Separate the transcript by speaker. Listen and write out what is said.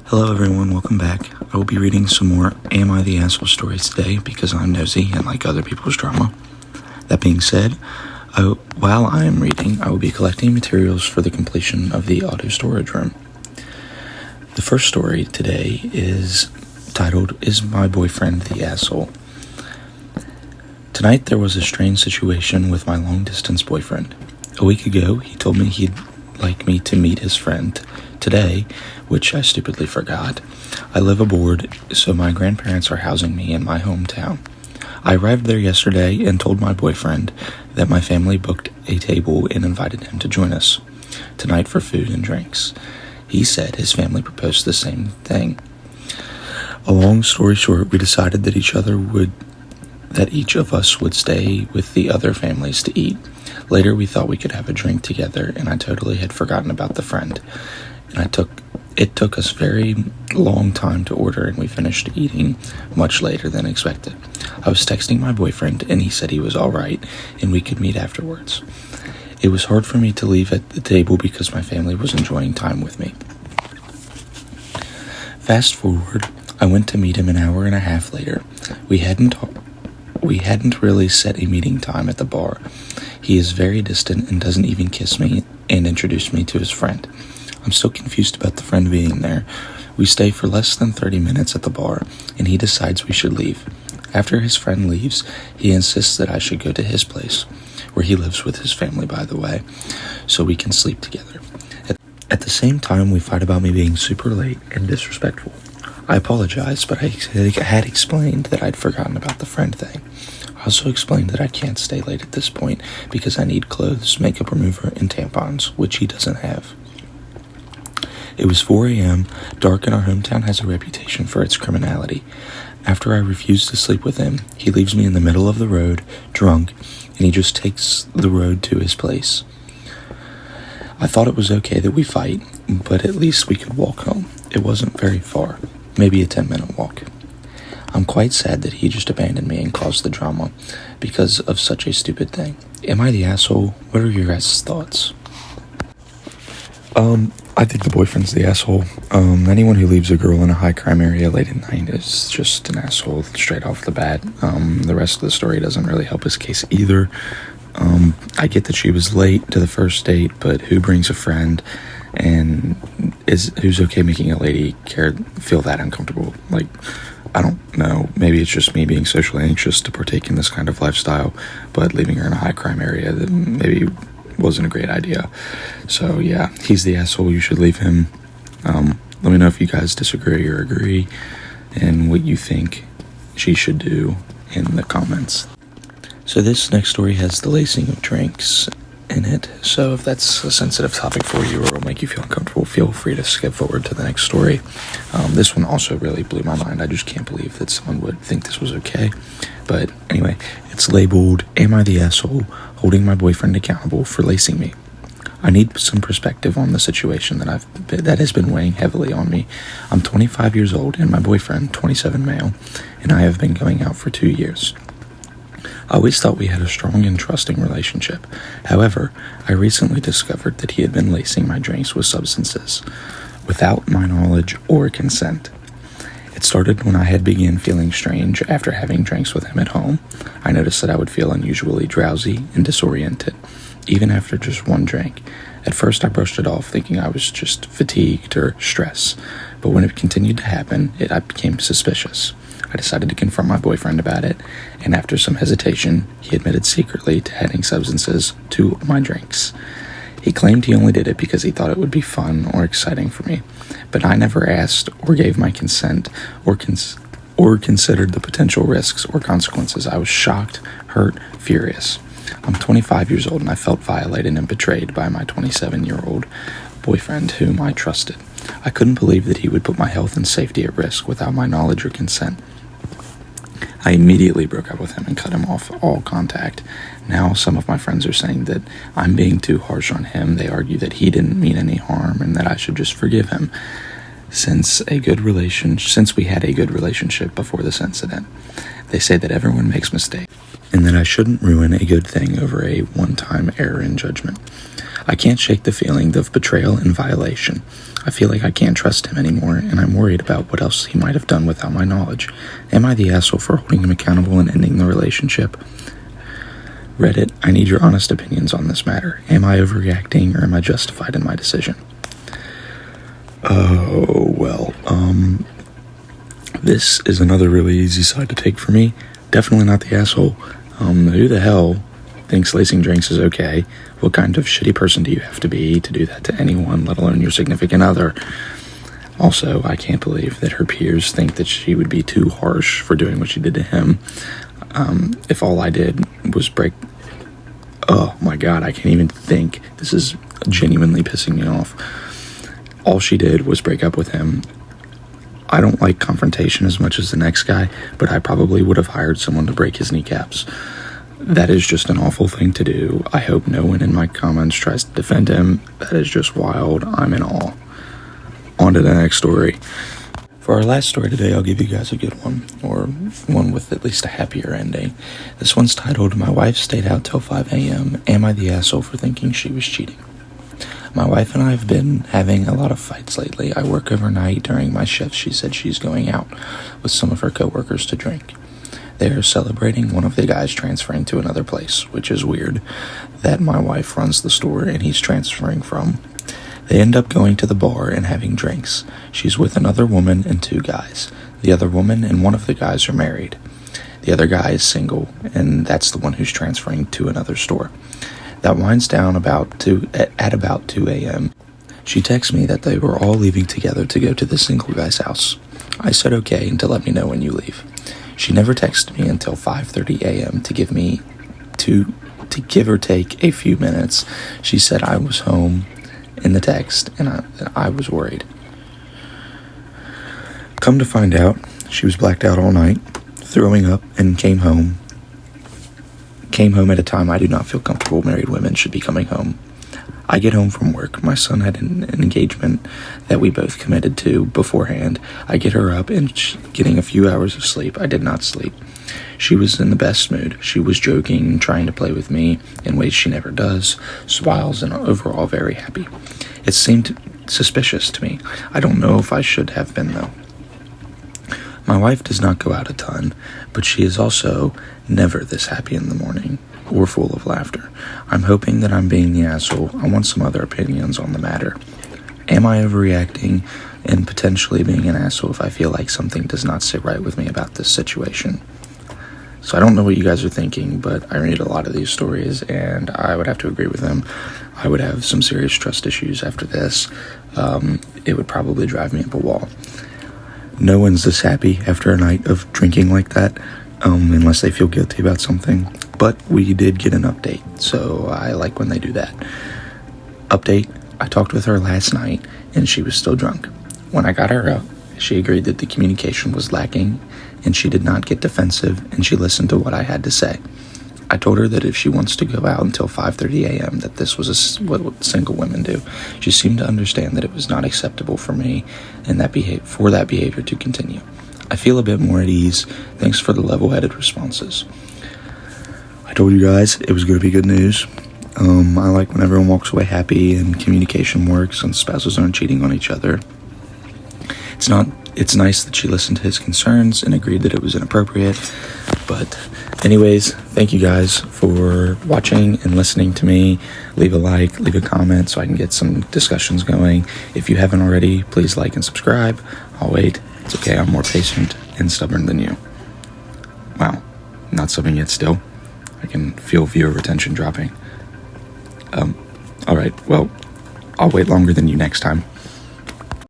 Speaker 1: Hello everyone, welcome back. I will be reading some more Am I the Asshole stories today because I'm nosy and like other people's drama. That being said, while I am reading, I will be collecting materials for the completion of the auto storage room. The first story today is titled, Is My Boyfriend the Asshole? Tonight there was a strange situation with my long-distance boyfriend. A week ago, he told me he'd like me to meet his friend today, which I stupidly forgot. I live abroad, so my grandparents are housing me in my hometown. I arrived there yesterday and told my boyfriend that my family booked a table and invited him to join us tonight for food and drinks. He said his family proposed the same thing. A long story short, we decided that each of us would stay with the other families to eat. Later, we thought we could have a drink together, and I totally had forgotten about the friend. It took us very long time to order, and we finished eating much later than expected. I was texting my boyfriend, and he said he was all right, and we could meet afterwards. It was hard for me to leave at the table because my family was enjoying time with me. Fast forward, I went to meet him an hour and a half later. We hadn't really set a meeting time at the bar. He is very distant and doesn't even kiss me and introduce me to his friend. I'm still confused about the friend being there. We stay for less than 30 minutes at the bar, and he decides we should leave. After his friend leaves, he insists that I should go to his place, where he lives with his family, by the way, so we can sleep together. At the same time, we fight about me being super late and disrespectful. I apologize, but I had explained that I'd forgotten about the friend thing. I also explained that I can't stay late at this point because I need clothes, makeup remover, and tampons, which he doesn't have. It was 4 a.m., dark, and our hometown has a reputation for its criminality. After I refuse to sleep with him, he leaves me in the middle of the road, drunk, and he just takes the road to his place. I thought it was okay that we fight, but at least we could walk home. It wasn't very far, maybe a 10-minute walk. I'm quite sad that he just abandoned me and caused the drama because of such a stupid thing. Am I the asshole? What are your guys' thoughts? I think the boyfriend's the asshole. Anyone who leaves a girl in a high crime area late at night is just an asshole straight off the bat. The rest of the story doesn't really help his case either. I get that she was late to the first date, but who brings a friend and who's okay making a lady feel that uncomfortable? Like, I don't know. Maybe it's just me being socially anxious to partake in this kind of lifestyle, but leaving her in a high crime area that maybe wasn't a great idea. So yeah, he's the asshole. You should leave him. Let me know if you guys disagree or agree and what you think she should do in the comments. So this next story has the lacing of drinks in it. So if that's a sensitive topic for you or will make you feel uncomfortable, feel free to skip forward to the next story. This one also really blew my mind. I just can't believe that someone would think this was okay. But anyway, it's labeled, Am I the Asshole? Holding my boyfriend accountable for lacing me. I need some perspective on the situation that has been weighing heavily on me. I'm 25 years old and my boyfriend, 27 male, and I have been going out for 2 years. I always thought we had a strong and trusting relationship. However, I recently discovered that he had been lacing my drinks with substances without my knowledge or consent. It started when I had begun feeling strange after having drinks with him at home. I noticed that I would feel unusually drowsy and disoriented, even after just one drink. At first, I brushed it off, thinking I was just fatigued or stressed. But when it continued to happen, I became suspicious. I decided to confront my boyfriend about it, and after some hesitation, he admitted secretly to adding substances to my drinks. He claimed he only did it because he thought it would be fun or exciting for me, but I never asked or gave my consent or considered the potential risks or consequences. I was shocked, hurt, furious. I'm 25 years old and I felt violated and betrayed by my 27-year-old boyfriend whom I trusted. I couldn't believe that he would put my health and safety at risk without my knowledge or consent. I immediately broke up with him and cut him off all contact. Now some of my friends are saying that I'm being too harsh on him. They argue that he didn't mean any harm and that I should just forgive him since we had a good relationship before this incident. They say that everyone makes mistakes and that I shouldn't ruin a good thing over a one-time error in judgment. I can't shake the feeling of betrayal and violation. I feel like I can't trust him anymore, and I'm worried about what else he might have done without my knowledge. Am I the asshole for holding him accountable and ending the relationship? Reddit, I need your honest opinions on this matter. Am I overreacting, or am I justified in my decision? Oh, well, this is another really easy side to take for me. Definitely not the asshole. Who the hell thinks lacing drinks is okay? What kind of shitty person do you have to be to do that to anyone, let alone your significant other? Also, I can't believe that her peers think that she would be too harsh for doing what she did to him. If all I did was break... Oh my god, I can't even think. This is genuinely pissing me off. All she did was break up with him. I don't like confrontation as much as the next guy, but I probably would have hired someone to break his kneecaps. That is just an awful thing to do. I hope no one in my comments tries to defend him. That is just wild. I'm in awe. On to the next story. For our last story today, I'll give you guys a good one, or one with at least a happier ending. This one's titled, My Wife Stayed Out Till 5 a.m. Am I the Asshole for Thinking She Was Cheating? My wife and I have been having a lot of fights lately. I work overnight. During my shift, she said she's going out with some of her coworkers to drink. They are celebrating one of the guys transferring to another place, which is weird that my wife runs the store and he's transferring from. They end up going to the bar and having drinks. She's with another woman and 2 guys. The other woman and one of the guys are married. The other guy is single, and that's the one who's transferring to another store. That winds down at about 2 a.m. She texts me that they were all leaving together to go to the single guy's house. I said okay and to let me know when you leave. She never texted me until 5:30 a.m. to give or take a few minutes. She said I was home in the text, and I was worried. Come to find out, she was blacked out all night, throwing up, and came home at a time I do not feel comfortable married women should be coming home. I get home from work. My son had an engagement that we both committed to beforehand. I get her up and getting a few hours of sleep. I did not sleep. She was in the best mood. She was joking, trying to play with me in ways she never does, smiles, and overall very happy. It seemed suspicious to me. I don't know if I should have been, though. My wife does not go out a ton, but she is also never this happy in the morning or full of laughter. I'm hoping that I'm being the asshole. I want some other opinions on the matter. Am I overreacting and potentially being an asshole if I feel like something does not sit right with me about this situation? So I don't know what you guys are thinking, but I read a lot of these stories and I would have to agree with them. I would have some serious trust issues after this. It would probably drive me up a wall. No one's this happy after a night of drinking like that, unless they feel guilty about something. But we did get an update, so I like when they do that. Update, I talked with her last night, and she was still drunk. When I got her up, she agreed that the communication was lacking, and she did not get defensive, and she listened to what I had to say. I told her that if she wants to go out until 5:30 a.m., that this was what single women do. She seemed to understand that it was not acceptable for me and that behavior to continue. I feel a bit more at ease. Thanks for the level-headed responses. I told you guys it was going to be good news. I like when everyone walks away happy and communication works and spouses aren't cheating on each other. It's nice that she listened to his concerns and agreed that it was inappropriate. But anyways, thank you guys for watching and listening to me. Leave a like, leave a comment so I can get some discussions going. If you haven't already, please like and subscribe. I'll wait. It's okay, I'm more patient and stubborn than you. Wow, not subbing yet still. I can feel viewer retention dropping. Alright, well, I'll wait longer than you next time.